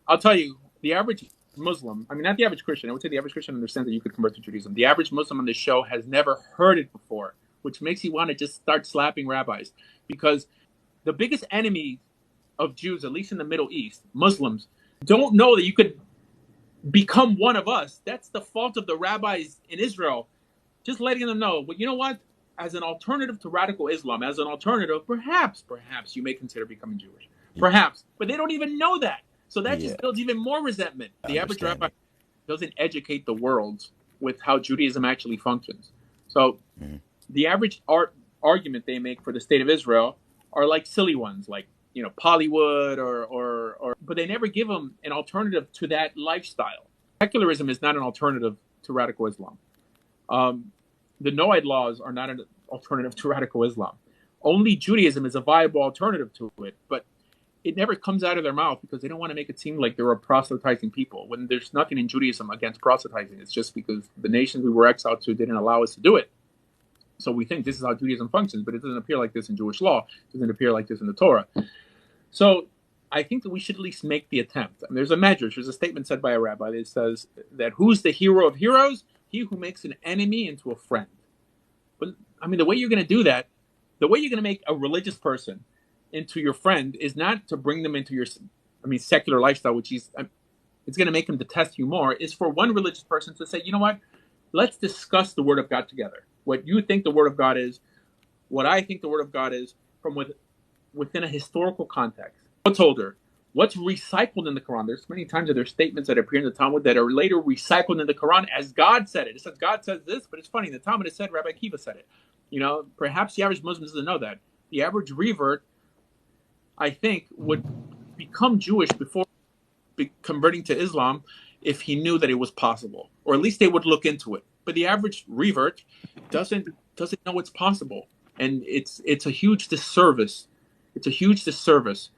I'll tell you, the average Muslim, I mean, not the average Christian, I would say the average Christian understands that you could convert to Judaism. The average Muslim on this show has never heard it before, which makes you want to just start slapping rabbis. Because the biggest enemy of Jews, at least in the Middle East, Muslims, don't know that you could become one of us. That's the fault of the rabbis in Israel. Just letting them know, but you know what? As an alternative to radical Islam, as an alternative, perhaps you may consider becoming Jewish. Perhaps. But they don't even know that. So that Yeah, just builds even more resentment. The average understand rabbi it. doesn't educate the world with how Judaism actually functions. So the average argument they make for the state of Israel are like silly ones, like Bollywood or but they never give them an alternative to that lifestyle. Secularism is not an alternative to radical Islam. The Noahide laws are not an alternative to radical Islam. Only Judaism is a viable alternative to it, but it never comes out of their mouth because they don't want to make it seem like they're a proselytizing people when there's nothing in Judaism against proselytizing. It's just because the nations we were exiled to didn't allow us to do it. So we think this is how Judaism functions, but it doesn't appear like this in Jewish law. It doesn't appear like this in the Torah. So I think that we should at least make the attempt. And there's a medrash, there's a statement said by a rabbi that says that who's the hero of heroes? He who makes an enemy into a friend. But I mean, the way you're going to do that, the way you're going to make a religious person into your friend is not to bring them into your, secular lifestyle, which is, it's going to make them detest you more, is for one religious person to say, you know what, let's discuss the Word of God together. What you think the Word of God is, what I think the Word of God is, from within a historical context. What's older? What's recycled in the Quran? There's many times that there's statements that appear in the Talmud that are later recycled in the Quran as God said it. It says God says this, but it's funny. The Talmud has said Rabbi Akiva said it. Perhaps the average Muslim doesn't know that. The average revert, I think, would become Jewish before converting to Islam if he knew that it was possible, or at least they would look into it. But the average revert doesn't know it's possible, and it's a huge disservice. It's a huge disservice.